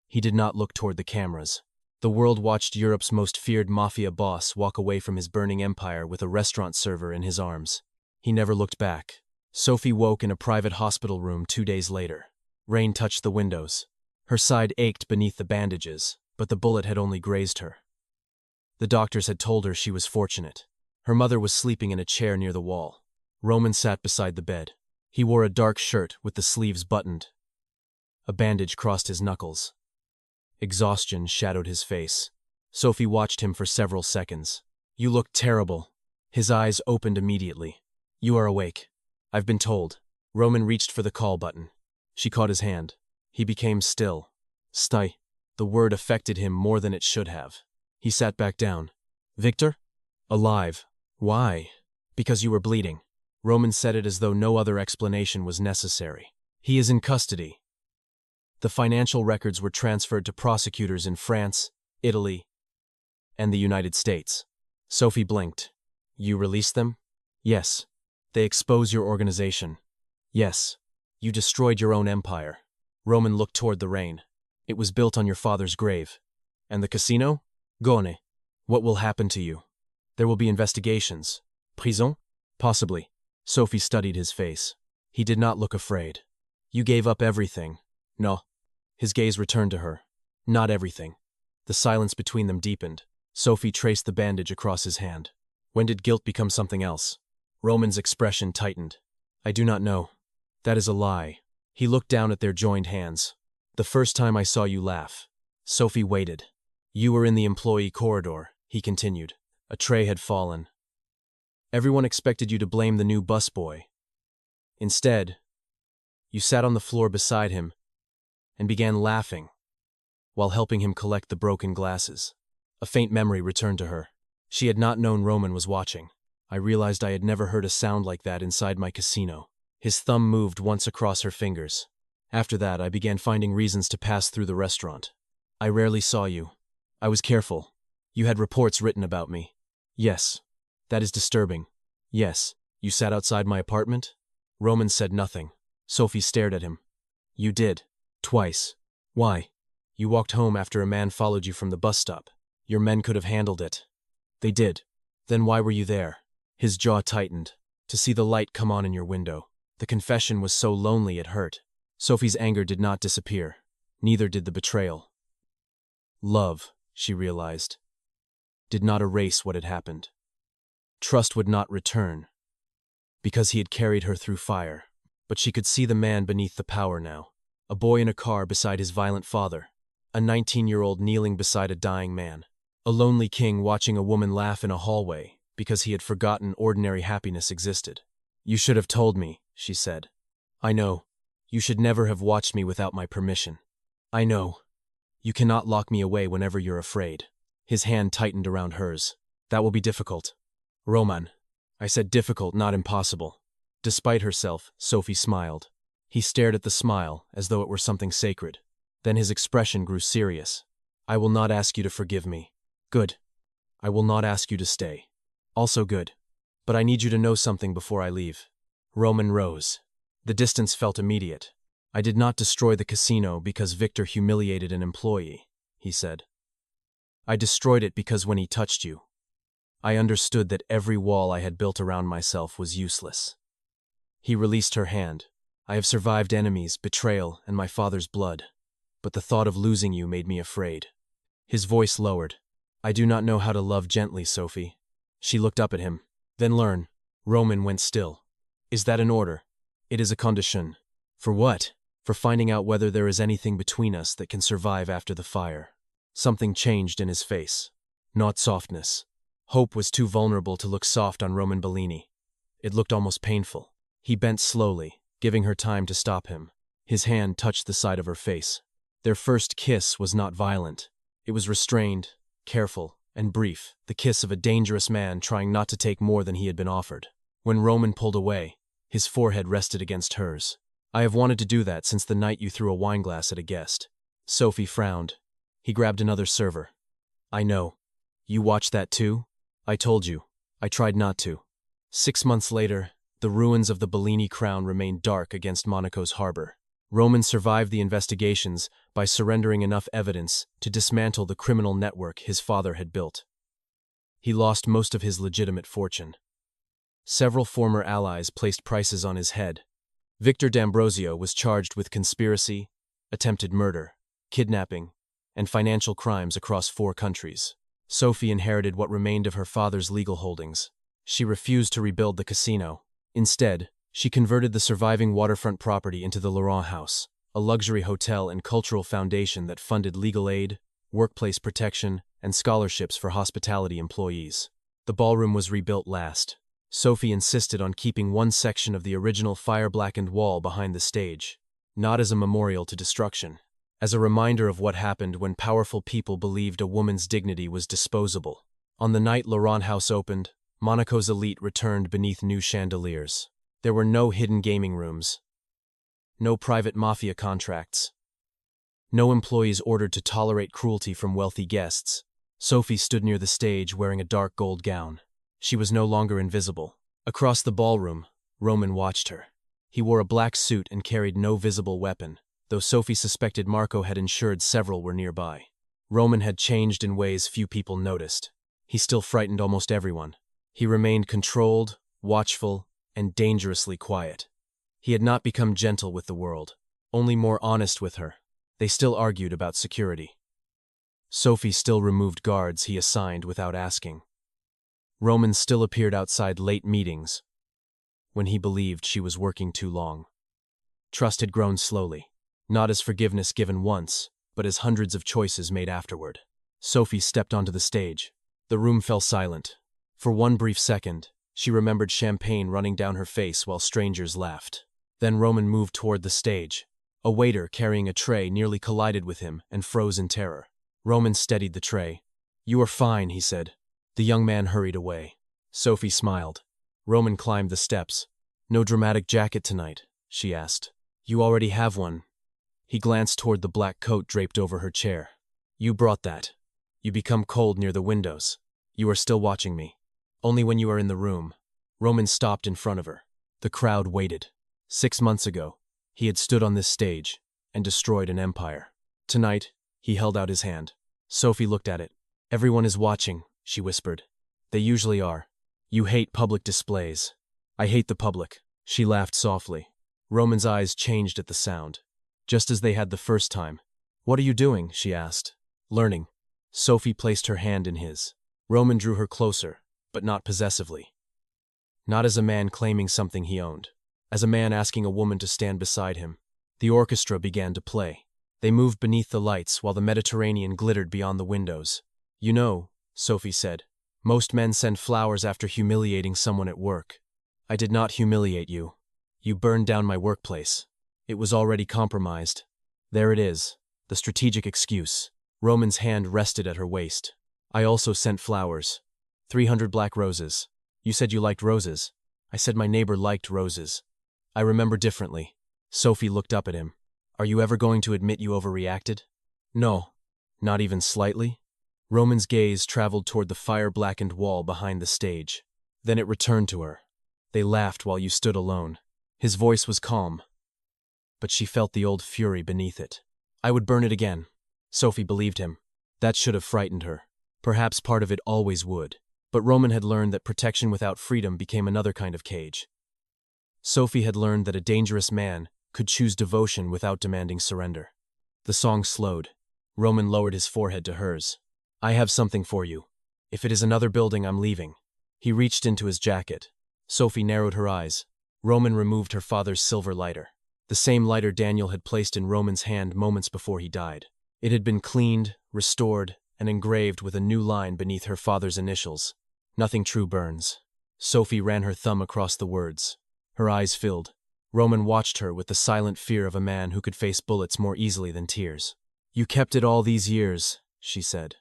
He did not look toward the cameras. The world watched Europe's most feared mafia boss walk away from his burning empire with a restaurant server in his arms. He never looked back. Sophie woke in a private hospital room 2 days later. Rain touched the windows. Her side ached beneath the bandages, but the bullet had only grazed her. The doctors had told her she was fortunate. Her mother was sleeping in a chair near the wall. Roman sat beside the bed. He wore a dark shirt with the sleeves buttoned. A bandage crossed his knuckles. Exhaustion shadowed his face. Sophie watched him for several seconds. "You look terrible." His eyes opened immediately. "You are awake." "I've been told." Roman reached for the call button. She caught his hand. He became still. "Stai." The word affected him more than it should have. He sat back down. "Victor?" "Alive." "Why?" "Because you were bleeding." Roman said it as though no other explanation was necessary. "He is in custody." The financial records were transferred to prosecutors in France, Italy, and the United States. Sophie blinked. "You released them?" "Yes." "They expose your organization." "Yes." "You destroyed your own empire." Roman looked toward the rain. "It was built on your father's grave." "And the casino?" "Gone." "What will happen to you?" "There will be investigations." "Prison?" "Possibly." Sophie studied his face. He did not look afraid. "You gave up everything." "No." His gaze returned to her. "Not everything." The silence between them deepened. Sophie traced the bandage across his hand. "When did guilt become something else?" Roman's expression tightened. "I do not know." "That is a lie." He looked down at their joined hands. "The first time I saw you laugh." Sophie waited. "You were in the employee corridor," he continued. A tray had fallen. "Everyone expected you to blame the new busboy. Instead, you sat on the floor beside him and began laughing while helping him collect the broken glasses." A faint memory returned to her. She had not known Roman was watching. "I realized I had never heard a sound like that inside my casino." His thumb moved once across her fingers. "After that, I began finding reasons to pass through the restaurant. I rarely saw you. I was careful. You had reports written about me." "Yes." "That is disturbing." "Yes." "You sat outside my apartment?" Roman said nothing. Sophie stared at him. "You did. Twice." "Why?" "You walked home after a man followed you from the bus stop. Your men could have handled it." "They did." "Then why were you there?" His jaw tightened. "To see the light come on in your window." The confession was so lonely it hurt. Sophie's anger did not disappear. Neither did the betrayal. Love, she realized, did not erase what had happened. Trust would not return, because he had carried her through fire. But she could see the man beneath the power now. A boy in a car beside his violent father. A 19-year-old kneeling beside a dying man. A lonely king watching a woman laugh in a hallway because he had forgotten ordinary happiness existed. "You should have told me," she said. "I know. You should never have watched me without my permission. I know. You cannot lock me away whenever you're afraid." His hand tightened around hers. "That will be difficult." "Roman." "I said difficult, not impossible." Despite herself, Sophie smiled. He stared at the smile as though it were something sacred. Then his expression grew serious. "I will not ask you to forgive me." "Good. I will not ask you to stay." "Also good. But I need you to know something before I leave." Roman rose. The distance felt immediate. "I did not destroy the casino because Victor humiliated an employee," he said. "I destroyed it because when he touched you, I understood that every wall I had built around myself was useless." He released her hand. "I have survived enemies, betrayal, and my father's blood, but the thought of losing you made me afraid." His voice lowered. "I do not know how to love gently, Sophie." She looked up at him. "Then learn." Roman went still. "Is that an order?" "It is a condition." "For what?" "For finding out whether there is anything between us that can survive after the fire." Something changed in his face. Not softness. Hope was too vulnerable to look soft on Roman Bellini. It looked almost painful. He bent slowly, giving her time to stop him. His hand touched the side of her face. Their first kiss was not violent. It was restrained, careful, and brief, the kiss of a dangerous man trying not to take more than he had been offered. When Roman pulled away, his forehead rested against hers. "I have wanted to do that since the night you threw a wineglass at a guest." Sophie frowned. He grabbed another server. "I know. You watched that too? I told you. I tried not to." 6 months later, the ruins of the Bellini Crown remained dark against Monaco's harbor. Roman survived the investigations by surrendering enough evidence to dismantle the criminal network his father had built. He lost most of his legitimate fortune. Several former allies placed prices on his head. Victor D'Ambrosio was charged with conspiracy, attempted murder, kidnapping, and financial crimes across 4 countries. Sophie inherited what remained of her father's legal holdings. She refused to rebuild the casino. Instead, she converted the surviving waterfront property into the Laurent House, a luxury hotel and cultural foundation that funded legal aid, workplace protection, and scholarships for hospitality employees. The ballroom was rebuilt last. Sophie insisted on keeping one section of the original fire-blackened wall behind the stage, not as a memorial to destruction, as a reminder of what happened when powerful people believed a woman's dignity was disposable. On the night Laurent House opened, Monaco's elite returned beneath new chandeliers. There were no hidden gaming rooms, no private mafia contracts, no employees ordered to tolerate cruelty from wealthy guests. Sophie stood near the stage wearing a dark gold gown. She was no longer invisible. Across the ballroom, Roman watched her. He wore a black suit and carried no visible weapon, though Sophie suspected Marco had ensured several were nearby. Roman had changed in ways few people noticed. He still frightened almost everyone. He remained controlled, watchful, and dangerously quiet. He had not become gentle with the world, only more honest with her. They still argued about security. Sophie still removed guards he assigned without asking. Roman still appeared outside late meetings when he believed she was working too long. Trust had grown slowly, not as forgiveness given once, but as hundreds of choices made afterward. Sophie stepped onto the stage. The room fell silent. For one brief second, she remembered champagne running down her face while strangers laughed. Then Roman moved toward the stage. A waiter carrying a tray nearly collided with him and froze in terror. Roman steadied the tray. "You are fine," he said. The young man hurried away. Sophie smiled. Roman climbed the steps. "No dramatic jacket tonight?" she asked. "You already have one." He glanced toward the black coat draped over her chair. "You brought that. You become cold near the windows. You are still watching me. Only when you are in the room." Roman stopped in front of her. The crowd waited. 6 months ago, he had stood on this stage and destroyed an empire. Tonight, he held out his hand. Sophie looked at it. "Everyone is watching," she whispered. "They usually are. You hate public displays." "I hate the public." She laughed softly. Roman's eyes changed at the sound, just as they had the first time. "What are you doing?" she asked. "Learning." Sophie placed her hand in his. Roman drew her closer, but not possessively. Not as a man claiming something he owned. As a man asking a woman to stand beside him. The orchestra began to play. They moved beneath the lights while the Mediterranean glittered beyond the windows. "You know," Sophie said, "most men send flowers after humiliating someone at work. I did not humiliate you. You burned down my workplace. It was already compromised. There it is, the strategic excuse." Roman's hand rested at her waist. "I also sent flowers. 300 black roses. You said you liked roses. I said my neighbor liked roses. I remember differently." Sophie looked up at him. "Are you ever going to admit you overreacted?" "No. Not even slightly?" Roman's gaze traveled toward the fire-blackened wall behind the stage. Then it returned to her. "They laughed while you stood alone." His voice was calm, but she felt the old fury beneath it. "I would burn it again." Sophie believed him. That should have frightened her. Perhaps part of it always would. But Roman had learned that protection without freedom became another kind of cage. Sophie had learned that a dangerous man could choose devotion without demanding surrender. The song slowed. Roman lowered his forehead to hers. "I have something for you. If it is another building, I'm leaving." He reached into his jacket. Sophie narrowed her eyes. Roman removed her father's silver lighter. The same lighter Daniel had placed in Roman's hand moments before he died. It had been cleaned, restored, and engraved with a new line beneath her father's initials. "Nothing true burns." Sophie ran her thumb across the words. Her eyes filled. Roman watched her with the silent fear of a man who could face bullets more easily than tears. "You kept it all these years," she said.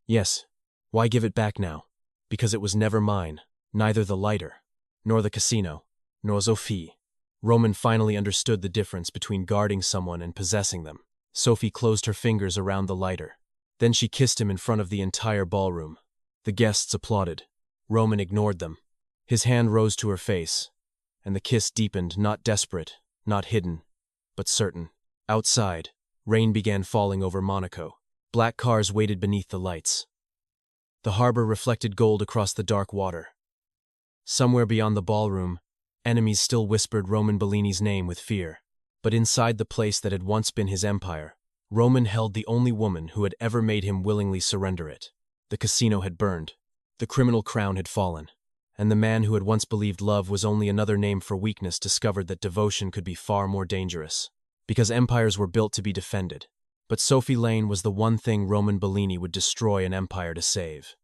"Yes. Why give it back now?" "Because it was never mine. Neither the lighter, nor the casino, nor Sophie." Roman finally understood the difference between guarding someone and possessing them. Sophie closed her fingers around the lighter. Then she kissed him in front of the entire ballroom. The guests applauded. Roman ignored them. His hand rose to her face, and the kiss deepened, not desperate, not hidden, but certain. Outside, rain began falling over Monaco. Black cars waited beneath the lights. The harbor reflected gold across the dark water. Somewhere beyond the ballroom, enemies still whispered Roman Bellini's name with fear. But inside the place that had once been his empire, Roman held the only woman who had ever made him willingly surrender it. The casino had burned. The criminal crown had fallen. And the man who had once believed love was only another name for weakness discovered that devotion could be far more dangerous. Because empires were built to be defended. But Sophie Lane was the one thing Roman Bellini would destroy an empire to save.